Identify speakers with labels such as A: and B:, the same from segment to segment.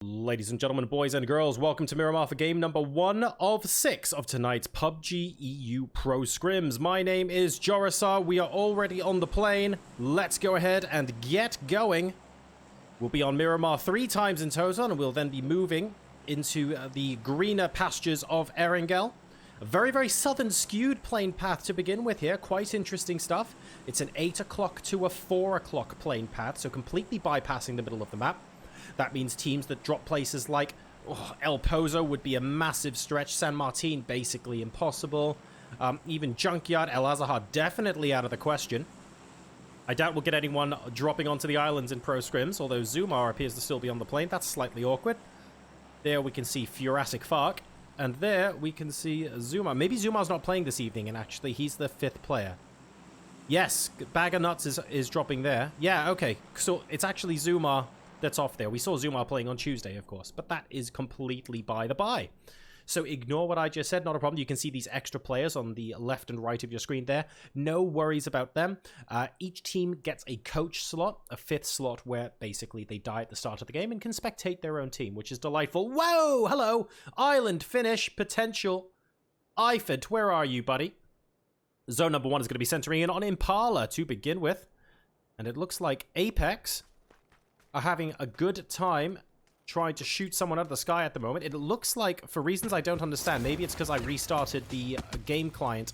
A: Ladies and gentlemen, boys and girls, welcome to Miramar for game number 1 of 6 of tonight's PUBG EU Pro Scrims. My name is Jorisar. We are already on the plane. Let's go ahead and get going. We'll be on Miramar 3 times in total, and we'll then be moving into the greener pastures of Erangel. A very, very southern skewed plane path to begin with here. Quite interesting stuff. It's an 8 o'clock to a 4 o'clock plane path, so completely bypassing the middle of the map. That means teams that drop places like El Pozo would be a massive stretch. San Martin, basically impossible. Even Junkyard, El Azahar, definitely out of the question. I doubt we'll get anyone dropping onto the islands in Pro Scrims, although Zumar appears to still be on the plane. That's slightly awkward. There we can see Jurassic Fark. And there we can see Zumar. Maybe Zumar's not playing this evening, and actually he's the 5th player. Yes, Bag of Nuts is dropping there. Yeah, okay. So it's actually Zumar that's off there. We saw Zumar playing on Tuesday, of course, but that is completely by the by. So ignore what I just said, not a problem. You can see these extra players on the left and right of your screen there. No worries about them. Each team gets a coach slot, a 5th slot where basically they die at the start of the game and can spectate their own team, which is delightful. Whoa! Hello! Island finish potential. Iford, where are you, buddy? Zone number 1 is going to be centering in on Impala to begin with. And it looks like Apex are having a good time trying to shoot someone out of the sky at the moment. It looks like, for reasons I don't understand, maybe it's because I restarted the game client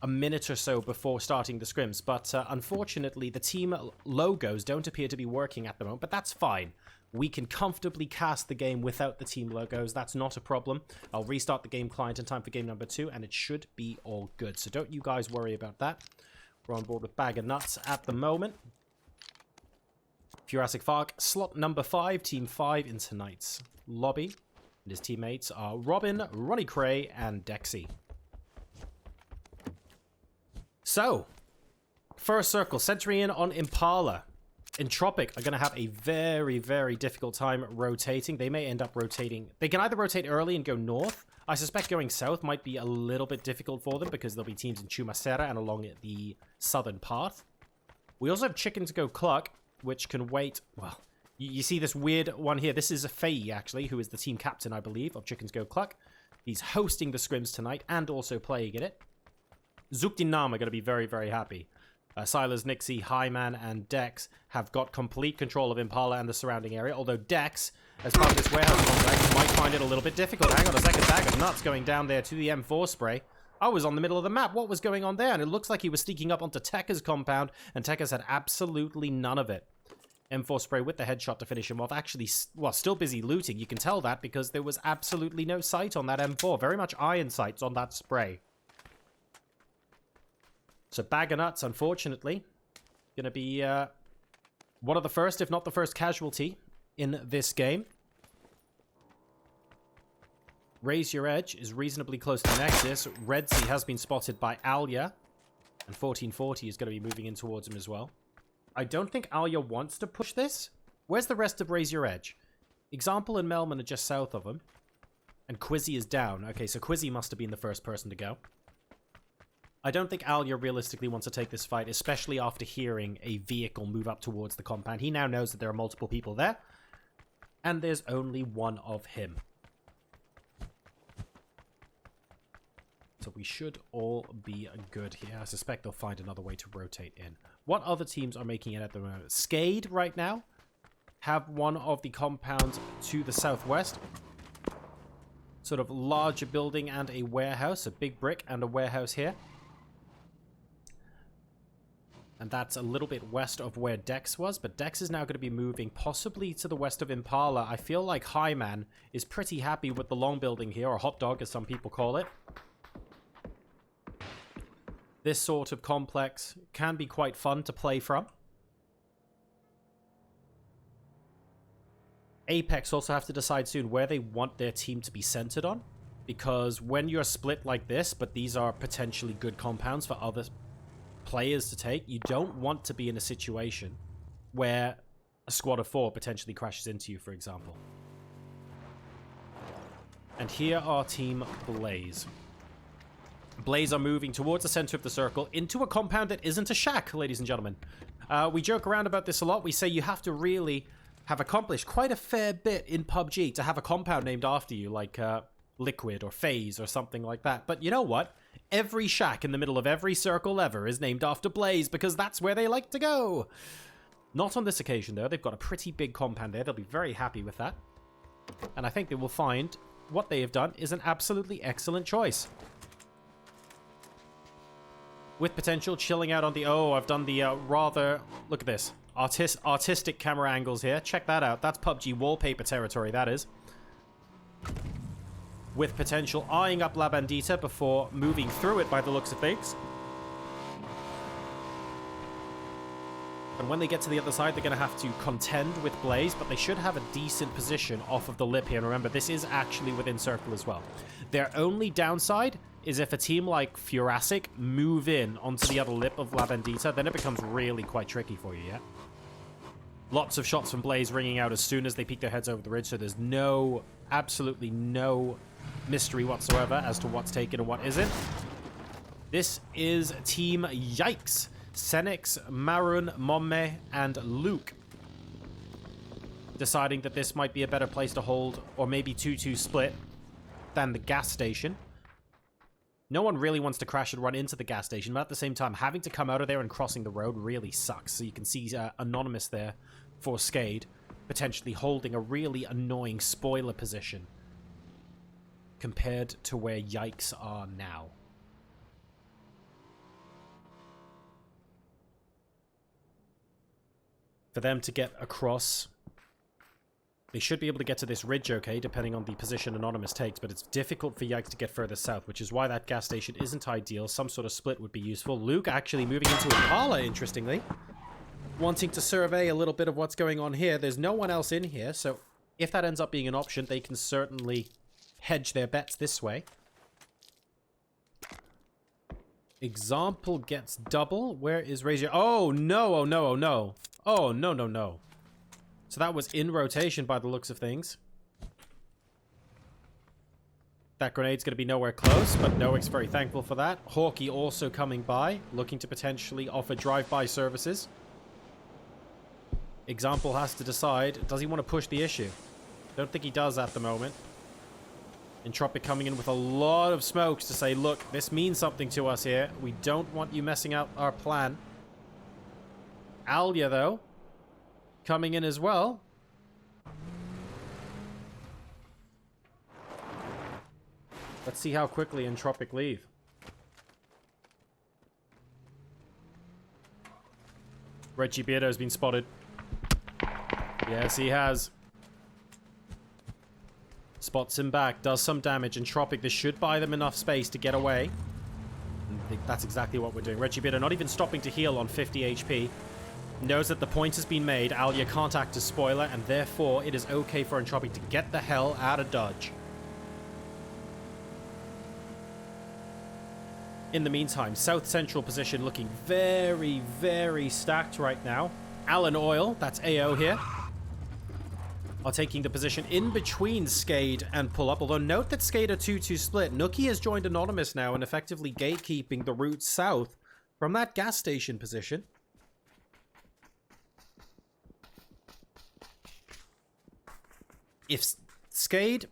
A: a minute or so before starting the scrims, but unfortunately the team logos don't appear to be working at the moment, but that's fine. We can comfortably cast the game without the team logos. That's not a problem. I'll restart the game client in time for game number 2, and it should be all good. So don't you guys worry about that. We're on board with Bag of Nuts at the moment. Jurassic Fark, slot number 5, team 5 in tonight's lobby. And his teammates are Robin, Ronnie Cray, and Dexy. So, first circle, centering in on Impala. Entropic are going to have a very, very difficult time rotating. They may end up rotating. They can either rotate early and go north. I suspect going south might be a little bit difficult for them because there'll be teams in Chumacera and along the southern path. We also have Chicken to go Cluck, which can wait. Well, you see this weird one here. This is Faye, actually, who is the team captain, I believe, of Chickens Go Cluck. He's hosting the scrims tonight and also playing in it. Zukdinam are going to be very, very happy. Silas, Nixie, Highman, and Dex have got complete control of Impala and the surrounding area, although Dex, as part of this warehouse complex, might find it a little bit difficult. Hang on a second, Bag of Nuts going down there to the M4 spray. I was on the middle of the map. What was going on there? And it looks like he was sneaking up onto Tekka's compound, and Tekka's had absolutely none of it. M4 spray with the headshot to finish him off. Actually, well, still busy looting. You can tell that because there was absolutely no sight on that M4. Very much iron sights on that spray. So Bag of Nuts, unfortunately, going to be one of the first, if not the first casualty in this game. Raise Your Edge is reasonably close to Nexus. Red Sea has been spotted by Alia. And 1440 is going to be moving in towards him as well. I don't think Alia wants to push this. Where's the rest of Raise Your Edge? Example and Melman are just south of him. And Quizzy is down. Okay, so Quizzy must have been the first person to go. I don't think Alia realistically wants to take this fight, especially after hearing a vehicle move up towards the compound. He now knows that there are multiple people there. And there's only one of him. So we should all be good here. I suspect they'll find another way to rotate in. What other teams are making it at the moment? Skade right now have one of the compounds to the southwest. Sort of larger building and a warehouse. A big brick and a warehouse here. And that's a little bit west of where Dex was. But Dex is now going to be moving possibly to the west of Impala. I feel like Highman is pretty happy with the long building here. Or hot dog as some people call it. This sort of complex can be quite fun to play from. Apex also have to decide soon where they want their team to be centered on. Because when you're split like this, but these are potentially good compounds for other players to take, you don't want to be in a situation where a squad of 4 potentially crashes into you, for example. And here are Team Blaze. Blaze are moving towards the center of the circle into a compound that isn't a shack, ladies and gentlemen. We joke around about this a lot. We say you have to really have accomplished quite a fair bit in PUBG to have a compound named after you, like Liquid or FaZe or something like that. But you know what? Every shack in the middle of every circle ever is named after Blaze because that's where they like to go. Not on this occasion, though. They've got a pretty big compound there. They'll be very happy with that. And I think they will find what they have done is an absolutely excellent choice. With potential, chilling out on the... Oh, I've done the rather... Look at this. Artistic camera angles here. Check that out. That's PUBG wallpaper territory, that is. With potential, eyeing up La Bandita before moving through it by the looks of things. And when they get to the other side, they're going to have to contend with Blaze, but they should have a decent position off of the lip here. And remember, this is actually within circle as well. Their only downside is if a team like Furasic move in onto the other lip of La Bandita, then it becomes really quite tricky for you, yeah? Lots of shots from Blaze ringing out as soon as they peek their heads over the ridge, so there's absolutely no mystery whatsoever as to what's taken and what isn't. This is Team Yikes. Senix, Marun, Momme, and Luke deciding that this might be a better place to hold, or maybe 2-2 split, than the gas station. No one really wants to crash and run into the gas station, but at the same time, having to come out of there and crossing the road really sucks. So you can see Anonymous there for Skade, potentially holding a really annoying spoiler position compared to where Yikes are now. For them to get across, they should be able to get to this ridge okay, depending on the position Anonymous takes, but it's difficult for Yikes to get further south, which is why that gas station isn't ideal. Some sort of split would be useful. Luke actually moving into Impala, interestingly. Wanting to survey a little bit of what's going on here. There's no one else in here, so if that ends up being an option, they can certainly hedge their bets this way. Example gets double. Where is Razor? Oh, no, oh, no, oh, no. Oh, no, no, no. So that was in rotation by the looks of things. That grenade's going to be nowhere close, but Noik's very thankful for that. Hawkey also coming by, looking to potentially offer drive-by services. Example has to decide, does he want to push the issue? Don't think he does at the moment. Entropic coming in with a lot of smokes to say, look, this means something to us here. We don't want you messing up our plan. Alia, though, coming in as well. Let's see how quickly Entropic leave. Reggie Beardo has been spotted. Yes, he has. Spots him back, does some damage. Entropic, this should buy them enough space to get away. I think that's exactly what we're doing. Reggie Beardo not even stopping to heal on 50 HP. Knows that the point has been made. Alia can't act as spoiler, and therefore it is okay for Entropic to get the hell out of dodge. In the meantime, South Central position looking very, very stacked right now. Alan Oil, that's AO here, are taking the position in between Skade and Pull Up. Although note that Skade are 2-2 split. Nookie has joined Anonymous now and effectively gatekeeping the route south from that gas station position. If Skade,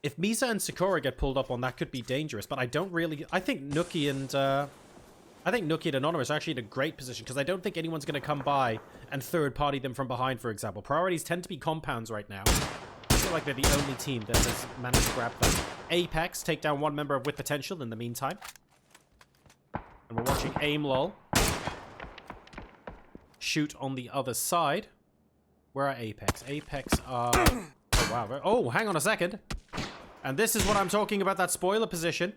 A: if Misa and Sakura get pulled up on, that could be dangerous. But I don't really... I think Nookie and Anonymous are actually in a great position because I don't think anyone's going to come by and third-party them from behind, for example. Priorities tend to be compounds right now. I feel like they're the only team that has managed to grab them. Apex take down one member with potential in the meantime. And we're watching AimLol shoot on the other side. Where are Apex? Apex are... Oh, wow. Oh, hang on a second. And this is what I'm talking about, that spoiler position.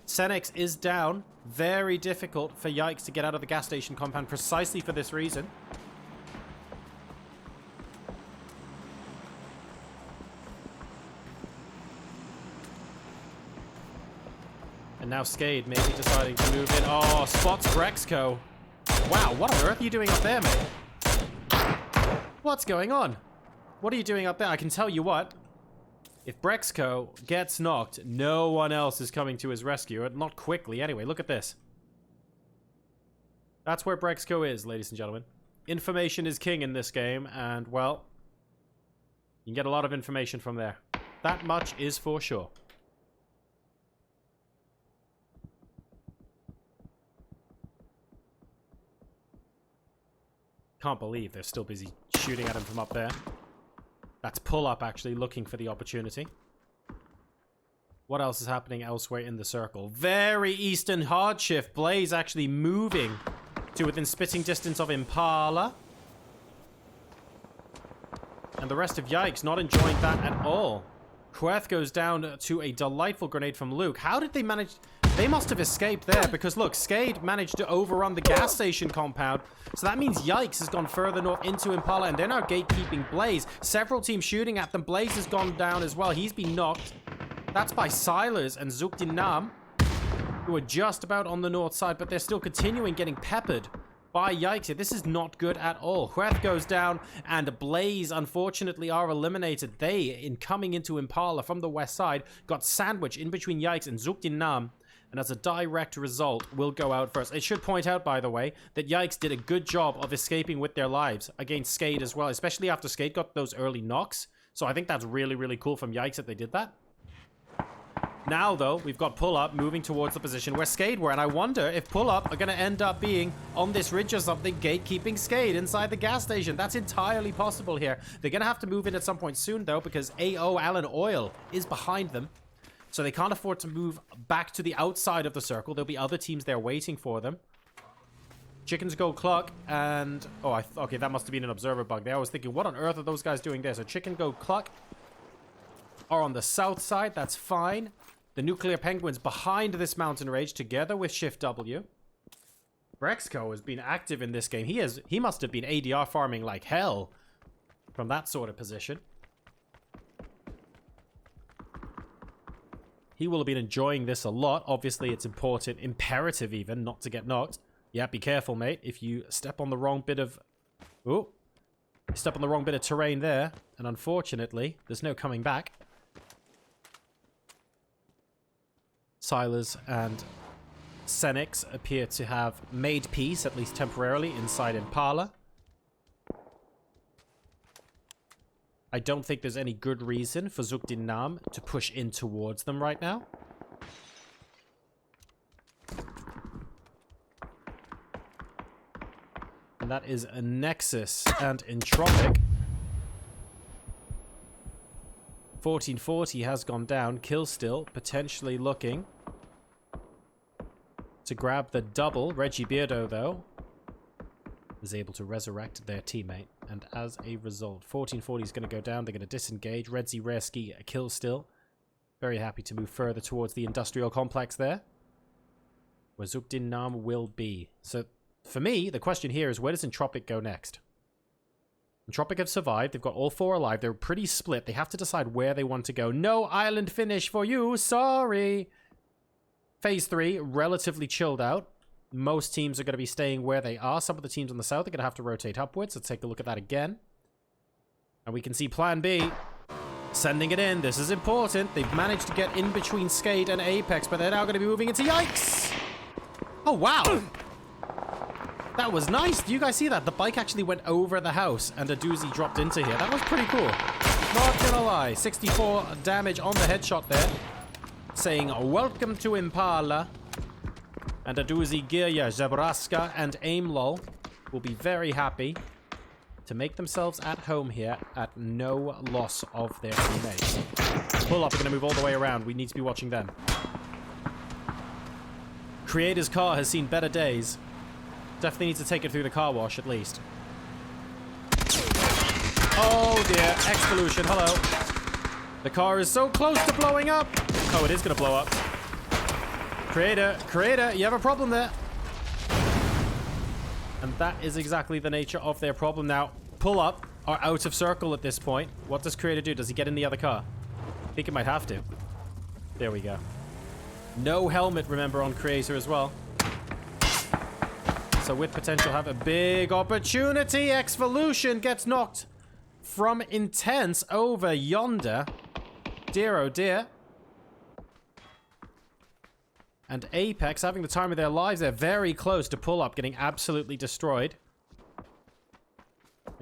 A: Senix is down. Very difficult for Yikes to get out of the gas station compound precisely for this reason. And now Skade maybe deciding to move in. Oh, spots Brexco. Wow, what on earth are you doing up there, mate? What's going on? What are you doing up there? I can tell you what. If Brexco gets knocked, no one else is coming to his rescue. Not quickly, anyway. Look at this. That's where Brexco is, ladies and gentlemen. information is king in this game, and, well, you can get a lot of information from there. That much is for sure. Can't believe they're still busy shooting at him from up there. That's pull up, actually, looking for the opportunity. What else is happening elsewhere in the circle? Very Eastern hard shift. Blaze actually moving to within spitting distance of Impala. And the rest of Yikes not enjoying that at all. Queth goes down to a delightful grenade from Luke. How did they manage... They must have escaped there because, look, Skade managed to overrun the gas station compound. So that means Yikes has gone further north into Impala, and they're now gatekeeping Blaze. Several teams shooting at them. Blaze has gone down as well. He's been knocked. That's by Silas and Zukdinam, who are just about on the north side, but they're still continuing getting peppered by Yikes. This is not good at all. Queth goes down, and Blaze, unfortunately, are eliminated. They, in coming into Impala from the west side, got sandwiched in between Yikes and Zukdinam. And as a direct result, will go out first. It should point out, by the way, that Yikes did a good job of escaping with their lives against Skade as well, especially after Skade got those early knocks. So I think that's really, really cool from Yikes that they did that. Now, though, we've got Pull Up moving towards the position where Skade were, and I wonder if Pull Up are going to end up being on this ridge or something, gatekeeping Skade inside the gas station. That's entirely possible here. They're going to have to move in at some point soon, though, because AO Allen Oil is behind them. So they can't afford to move back to the outside of the circle. There'll be other teams there waiting for them. Chickens go cluck, and... Oh, okay, that must have been an observer bug there. I was thinking, what on earth are those guys doing there? So Chicken go cluck are on the south side. That's fine. The Nuclear Penguins behind this mountain range together with Shift W. Brexco has been active in this game. He must have been ADR farming like hell from that sort of position. He will have been enjoying this a lot. Obviously, it's important, imperative even, not to get knocked. Yeah, be careful, mate. If you step on the wrong bit of... Oh. You step on the wrong bit of terrain there. And unfortunately, there's no coming back. Silas and Senix appear to have made peace, at least temporarily, inside Impala. I don't think there's any good reason for Zukdinam to push in towards them right now. And that is a Nexus and Entropic. 1440 has gone down. Kill still, potentially looking to grab the double. Reggie Beardo, though, is able to resurrect their teammate. And as a result, 1440 is going to go down. They're going to disengage. Redzi Reski, a kill still. Very happy to move further towards the industrial complex there, where Zukdinam will be. So, for me, the question here is, where does Entropic go next? Entropic have survived. They've got all four alive. They're pretty split. They have to decide where they want to go. No island finish for you. Sorry. Phase 3, relatively chilled out. Most teams are going to be staying where they are. Some of the teams on the south are going to have to rotate upwards. Let's take a look at that again. And we can see Plan B sending it in. This is important. They've managed to get in between Skade and Apex, but they're now going to be moving into Yikes. Oh, wow. That was nice. Do you guys see that? The bike actually went over the house and a doozy dropped into here. That was pretty cool. Not gonna lie. 64 damage on the headshot there. Saying, welcome to Impala. And a doozy Girya, Zabraska, and Aimlol will be very happy to make themselves at home here at no loss of their teammates. Pull Up are going to move all the way around. We need to be watching them. Creator's car has seen better days. Definitely need to take it through the car wash at least. Oh dear, Expolution, hello. The car is so close to blowing up. Oh, it is going to blow up. Creator, you have a problem there. And that is exactly the nature of their problem. Now, Pull Up are out of circle at this point. What does Creator do? Does he get in the other car? I think he might have to. There we go. No helmet, remember, on Creator as well. So with potential have a big opportunity. Exvolution gets knocked from Intense over yonder. Dear oh dear. And Apex having the time of their lives. They're very close to Pull Up getting absolutely destroyed.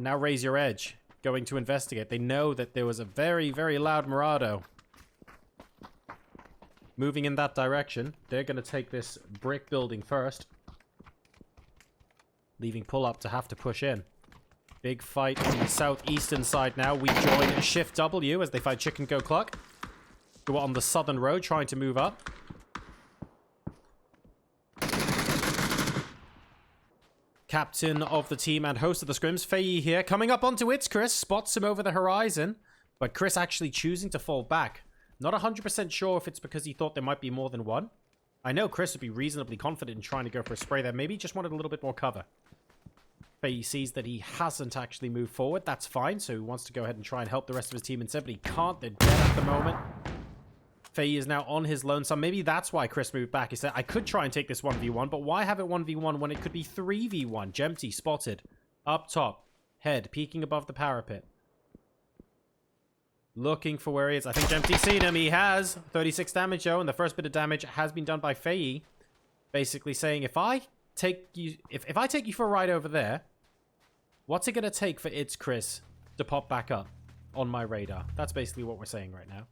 A: Now raise your edge. Going to investigate. They know that there was a very, very loud Murado moving in that direction. They're going to take this brick building first, leaving pull up to have to push in. Big fight on the southeastern side now. We join Shift W as they fight Chicken Go Cluck, who are on the southern road trying to move up. Captain of the team and host of the scrims, Faye here, coming up onto its Chris, spots him over the horizon, but Chris actually choosing to fall back. Not 100% sure if it's because he thought there might be more than one. I know Chris would be reasonably confident in trying to go for a spray there. Maybe he just wanted a little bit more cover. Faye sees that he hasn't actually moved forward. That's fine, so he wants to go ahead and try and help the rest of his team instead, but he can't. They're dead at the moment. Faye is now on his lone son. Maybe that's why Chris moved back. He said, I could try and take this 1v1, but why have it 1v1 when it could be 3v1? Jempty spotted. Up top. Head peeking above the parapet. Looking for where he is. I think Jempty's seen him. He has. 36 damage, though, and the first bit of damage has been done by Faye. Basically saying, if I take you for a ride over there, what's it going to take for its Chris to pop back up on my radar? That's basically what we're saying right now.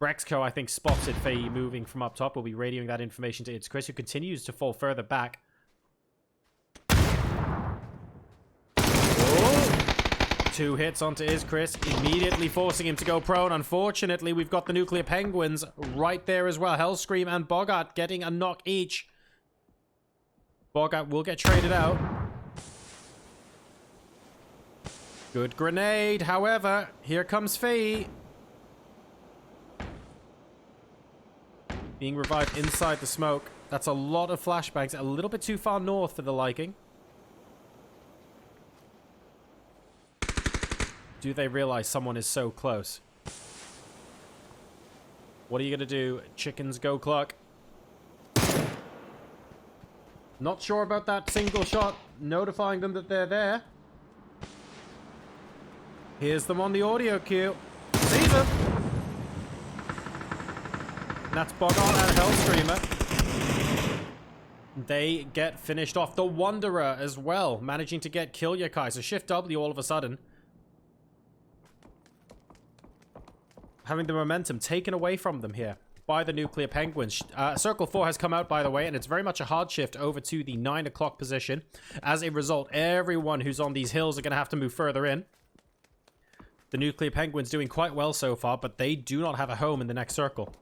A: Brexco, I think, spotted Faye moving from up top. We'll be radioing that information to its Chris, who continues to fall further back. Oh! 2 hits onto his Chris, immediately forcing him to go prone. Unfortunately, we've got the Nuclear Penguins right there as well. Hellscream and Bogart getting a knock each. Bogart will get traded out. Good grenade. However, here comes Faye. Being revived inside the smoke. That's a lot of flashbangs. A little bit too far north for the liking. Do they realize someone is so close? What are you going to do? Chickens go cluck. Not sure about that single shot. Notifying them that they're there. Here's them on the audio cue. See them. That's Bogart and Hellscreamer. They get finished off. The Wanderer as well, managing to get Kill Yakai. So Shift W all of a sudden. Having the momentum taken away from them here by the Nuclear Penguins. Circle 4 has come out, by the way, and it's very much a hard shift over to the 9 o'clock position. As a result, everyone who's on these hills are going to have to move further in. The Nuclear Penguins doing quite well so far, but they do not have a home in the next circle.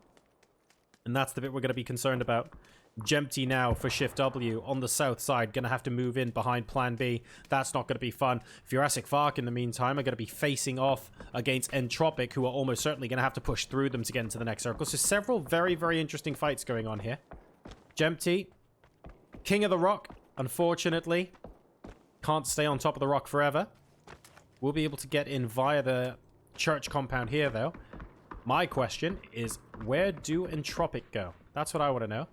A: And that's the bit we're going to be concerned about. Jempty now for Shift W on the south side. Going to have to move in behind Plan B. That's not going to be fun. Jurassic Vark, in the meantime, are going to be facing off against Entropic, who are almost certainly going to have to push through them to get into the next circle. So several very, very interesting fights going on here. Jempty, King of the Rock, unfortunately, can't stay on top of the rock forever. We'll be able to get in via the church compound here, though. My question is, where do Entropic go? That's what I want to know.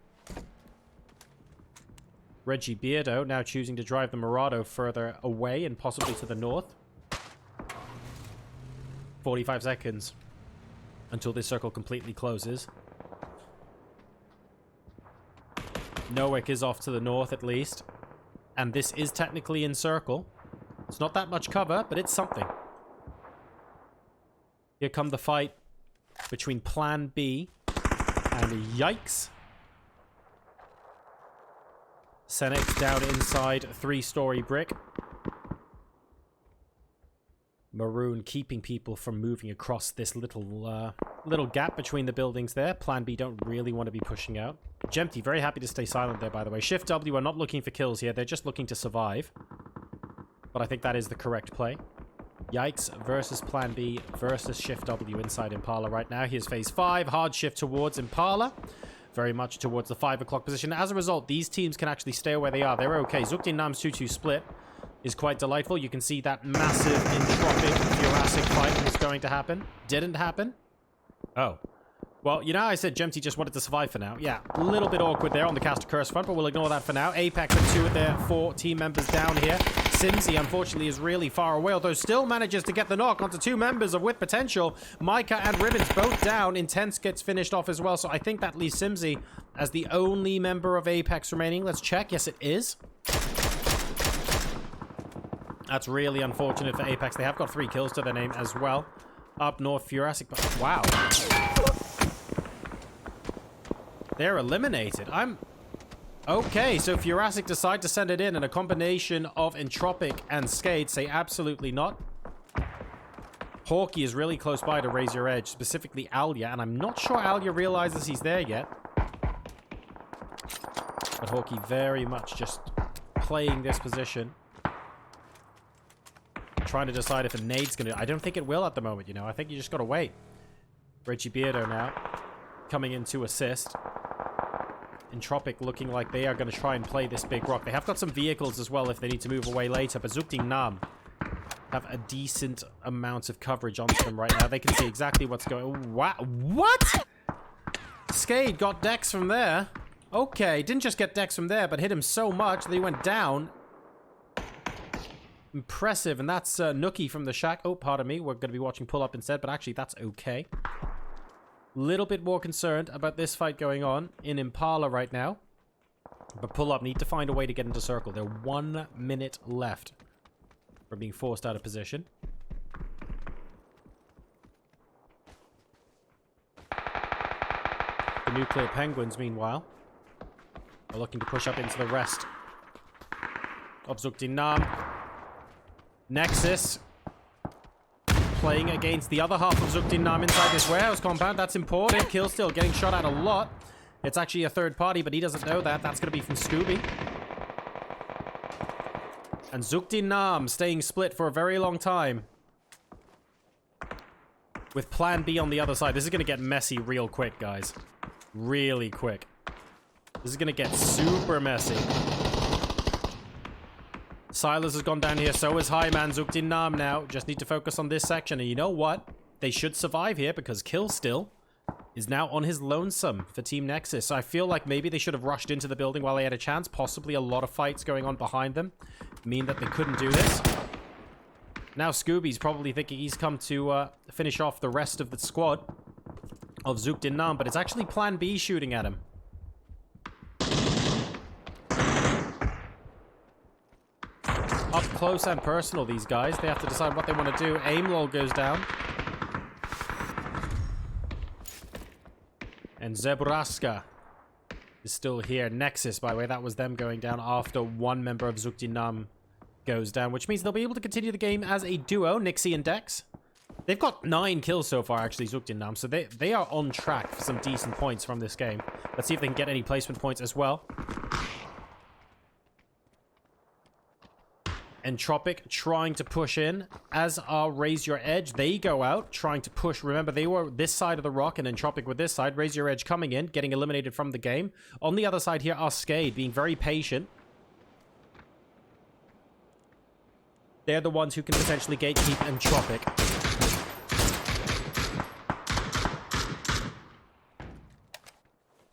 A: Reggie Beardo now choosing to drive the Murado further away and possibly to the north. 45 seconds until this circle completely closes. Nowick is off to the north at least. And this is technically in circle. It's not that much cover, but it's something. Here come the fight between Plan B and Yikes. Senex down inside 3-story brick. Maroon keeping people from moving across this little gap between the buildings there. Plan B don't really want to be pushing out. Jempty very happy to stay silent there, by the way. Shift W are not looking for kills here. They're just looking to survive. But I think that is the correct play. Yikes versus Plan B versus Shift W inside Impala right now. Here's phase 5. Hard shift towards Impala. Very much towards the 5 o'clock position. As a result, these teams can actually stay where they are. They're okay. Zukdin Nam's 2-2 split is quite delightful. You can see that massive Entropic Jurassic fight was going to happen. Didn't happen. Oh. Well, you know I said Jempty just wanted to survive for now. Yeah, a little bit awkward there on the Caster Curse front, but we'll ignore that for now. Apex and 2 of their 4 team members down here. Simsy, unfortunately, is really far away, although still manages to get the knock onto 2 members of With Potential. Micah and Ribbons both down. Intense gets finished off as well, so I think that leaves Simsy as the only member of Apex remaining. Let's check. Yes, it is. That's really unfortunate for Apex. They have got 3 kills to their name as well. Up north, Furasic. Wow. They're eliminated. Okay, so Furasic decide to send it in, and a combination of Entropic and Skade say absolutely not. Hawkey is really close by to raise your edge, specifically Alya, and I'm not sure Alya realizes he's there yet. But Hawkey very much just playing this position. Trying to decide if a nade's gonna... I don't think it will at the moment, you know. I think you just gotta wait. Reggie Beardo now coming in to assist. Entropic looking like they are going to try and play this big rock. They have got some vehicles as well if they need to move away later, but Zukti Nam have a decent amount of coverage onto them right now. They can see exactly what's going on. Wow. What? Skade got Dex from there. Okay, didn't just get Dex from there, but hit him so much that he went down. Impressive, and that's Nookie from the shack. Oh, pardon me, we're going to be watching Pull Up instead, but actually that's okay. Little bit more concerned about this fight going on in Impala right now. But Pull Up need to find a way to get into circle. They're 1 minute left from being forced out of position. The Nuclear Penguins, meanwhile, are looking to push up into the rest of Zukdinam. Nexus playing against the other half of Zukdinam inside this warehouse compound. That's important. Kill still getting shot at a lot. It's actually a third party, but he doesn't know that. That's going to be from Scooby. And Zukdinam staying split for a very long time. With Plan B on the other side. This is going to get messy real quick, guys. Really quick. This is going to get super messy. Silas has gone down here. So is Highman. Zukdinam now. Just need to focus on this section. And you know what? They should survive here because Kill Still is now on his lonesome for Team Nexus. So I feel like maybe they should have rushed into the building while they had a chance. Possibly a lot of fights going on behind them mean that they couldn't do this. Now Scooby's probably thinking he's come to finish off the rest of the squad of Zukdinam, but it's actually Plan B shooting at him. Up close and personal, these guys. They have to decide what they want to do. Aimlol goes down. And Zebraska is still here. Nexus, by the way, that was them going down after one member of Zukdinam goes down, which means they'll be able to continue the game as a duo, Nixie and Dex. They've got 9 kills so far, actually, Zukdinam, so they are on track for some decent points from this game. Let's see if they can get any placement points as well. Entropic trying to push in, as are Raise Your Edge. They go out, trying to push. Remember, they were this side of the rock, and Entropic with this side. Raise Your Edge coming in, getting eliminated from the game. On the other side here are Skade, being very patient. They're the ones who can potentially gatekeep Entropic.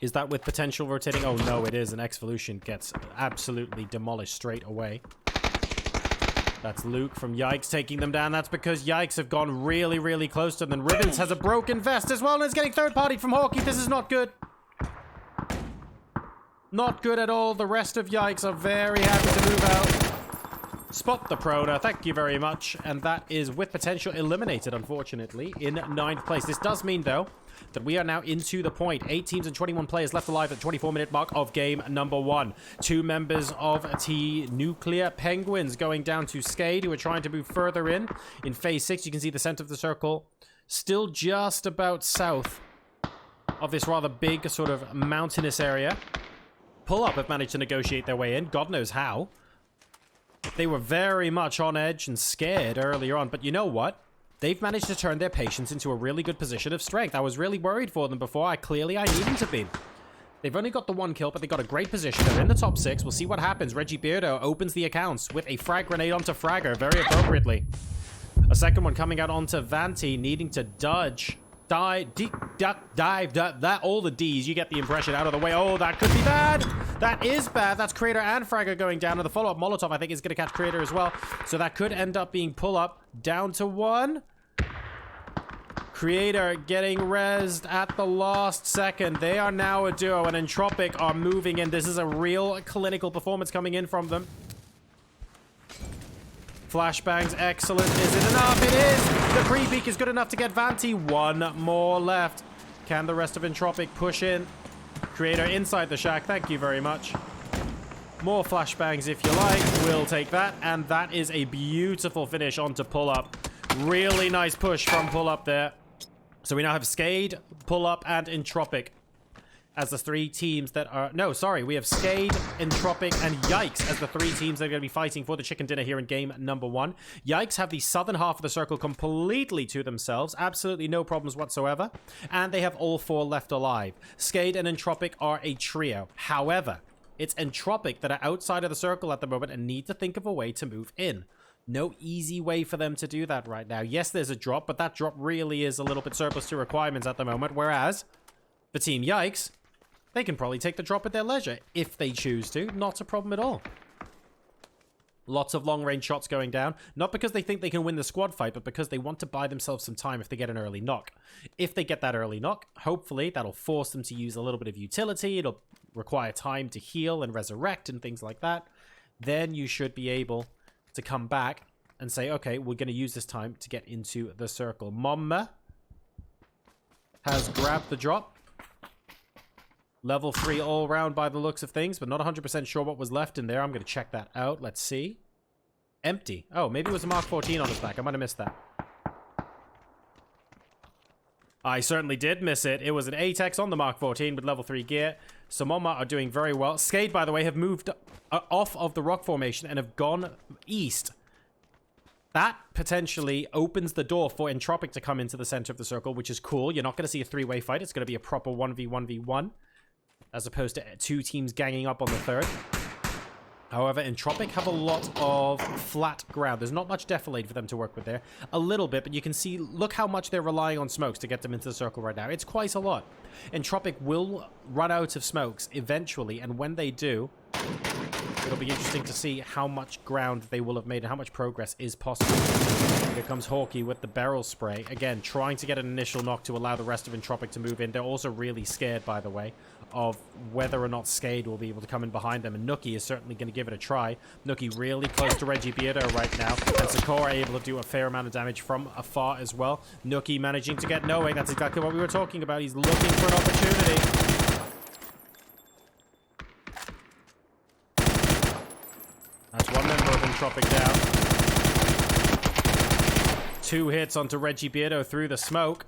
A: Is that with potential rotating? Oh no, it is. And Exvolution gets absolutely demolished straight away. That's Luke from Yikes taking them down. That's because Yikes have gone really, really close to them. Ribbons has a broken vest as well and is getting third-partied from Hawkey. This is not good. Not good at all. The rest of Yikes are very happy to move out. Spot the Prona. Thank you very much. And that is with potential eliminated, unfortunately, in 9th place. This does mean, though, that we are now into the point. 8 teams and 21 players left alive at the 24-minute mark of game number 1. 2 members of T Nuclear Penguins going down to Skade, who are trying to move further in. In phase 6, you can see the center of the circle still just about south of this rather big sort of mountainous area. Pull Up have managed to negotiate their way in. God knows how. They were very much on edge and scared earlier on, but you know what? They've managed to turn their patience into a really good position of strength. I was really worried for them before. I need them to be. They've only got the 1 kill, but they got a great position. They're in the top 6. We'll see what happens. Reggie Beardo opens the accounts with a frag grenade onto Fragger, very appropriately. A second one coming out onto Vanti, needing to dodge. Dive, that all the D's, you get the impression, out of the way. Oh, that could be bad. That is bad. That's Creator and Fragger going down, and the follow-up Molotov, I think, is going to catch Creator as well. So that could end up being Pull Up down to 1. Creator getting rezzed at the last second. They are now a duo, and Entropic are moving in. This is a real clinical performance coming in from them. Flashbangs, excellent. Is it enough? It is! The pre-peek is good enough to get Vanti. One more left. Can the rest of Entropic push in? Creator inside the shack. Thank you very much. More flashbangs if you like. We'll take that. And that is a beautiful finish onto Pull Up. Really nice push from Pull Up there. So we now have Skade, Pull Up, and Entropic as the three teams that are... No, sorry. We have Skade, Entropic, and Yikes as the three teams that are going to be fighting for the chicken dinner here in game number 1. Yikes have the southern half of the circle completely to themselves. Absolutely no problems whatsoever. And they have all 4 left alive. Skade and Entropic are a trio. However, it's Entropic that are outside of the circle at the moment and need to think of a way to move in. No easy way for them to do that right now. Yes, there's a drop, but that drop really is a little bit surplus to requirements at the moment. Whereas, the team Yikes... they can probably take the drop at their leisure if they choose to. Not a problem at all. Lots of long-range shots going down. Not because they think they can win the squad fight, but because they want to buy themselves some time if they get an early knock. If they get that early knock, hopefully that'll force them to use a little bit of utility. It'll require time to heal and resurrect and things like that. Then you should be able to come back and say, okay, we're going to use this time to get into the circle. Momma has grabbed the drop. Level 3 all round by the looks of things, but not 100% sure what was left in there. I'm going to check that out. Let's see. Empty. Oh, maybe it was a Mark 14 on his back. I might have missed that. I certainly did miss it. It was an ATEX on the Mark 14 with level 3 gear. Somoma are doing very well. Skade, by the way, have moved off of the rock formation and have gone east. That potentially opens the door for Entropic to come into the center of the circle, which is cool. You're not going to see a 3-way fight. It's going to be a proper 1v1v1. As opposed to 2 teams ganging up on the third. However, Entropic have a lot of flat ground. There's not much defilade for them to work with there. A little bit, but you can see, look how much they're relying on smokes to get them into the circle right now. It's quite a lot. Entropic will run out of smokes eventually, and when they do, it'll be interesting to see how much ground they will have made and how much progress is possible. Here comes Hawkeye with the barrel spray. Again, trying to get an initial knock to allow the rest of Entropic to move in. They're also really scared, by the way, of whether or not Skade will be able to come in behind them. And Nookie is certainly going to give it a try. Nookie really close to Reggie Beardo right now. And Sakura able to do a fair amount of damage from afar as well. Nookie managing to get Noe. That's exactly what we were talking about. He's looking for an opportunity. That's one member of Entropic down. 2 hits onto Reggie Beardo through the smoke.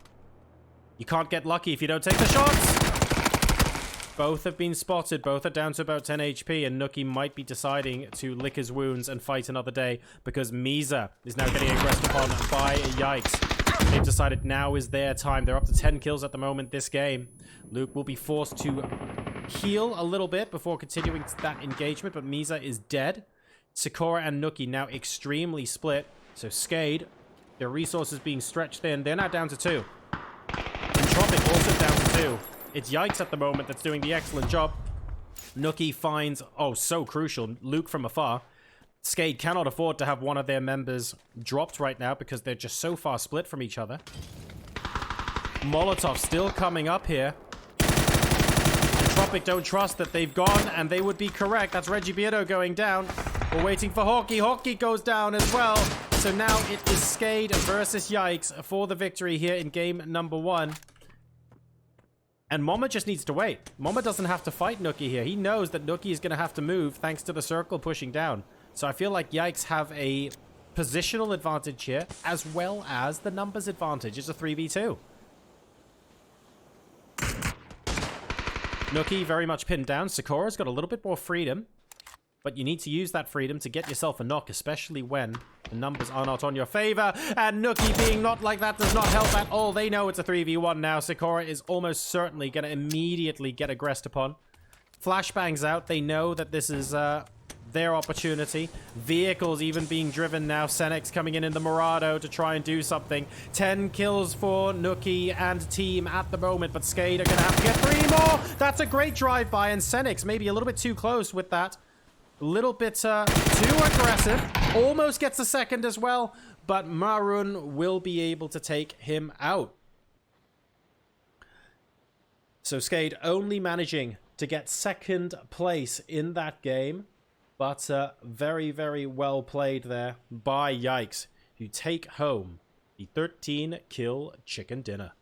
A: You can't get lucky if you don't take the shots. Both have been spotted. Both are down to about 10 HP. And Nookie might be deciding to lick his wounds and fight another day. Because Misa is now getting aggressed upon by Yikes. They've decided now is their time. They're up to 10 kills at the moment this game. Luke will be forced to heal a little bit before continuing that engagement. But Misa is dead. Sakura and Nookie now extremely split. So Skade, their resources being stretched thin. They're now down to 2. Entropic also down to 2. It's Yikes at the moment that's doing the excellent job. Nookie finds, oh, so crucial, Luke from afar. Skade cannot afford to have one of their members dropped right now because they're just so far split from each other. Molotov still coming up here. Entropic don't trust that they've gone, and they would be correct. That's Reggie Beardo going down. We're waiting for Hawkeye. Hawkeye goes down as well. So now it is Skade versus Yikes for the victory here in game number 1. And Mama just needs to wait. Mama doesn't have to fight Nookie here. He knows that Nookie is going to have to move thanks to the circle pushing down. So I feel like Yikes have a positional advantage here as well as the numbers advantage. It's a 3v2. Nookie very much pinned down. Sakura's got a little bit more freedom. But you need to use that freedom to get yourself a knock, especially when the numbers are not on your favor. And Nookie being not like that does not help at all. They know it's a 3v1 now. Sakura is almost certainly going to immediately get aggressed upon. Flashbangs out. They know that this is their opportunity. Vehicles even being driven now. Senex coming in the Murado to try and do something. 10 kills for Nookie and team at the moment. But Skade are going to have to get 3 more. That's a great drive-by. And Senex maybe a little bit too close with that. A little bit too aggressive. Almost gets a second as well. But Marun will be able to take him out. So Skade only managing to get second place in that game. But very, very well played there by Yikes, who take home the 13-kill chicken dinner.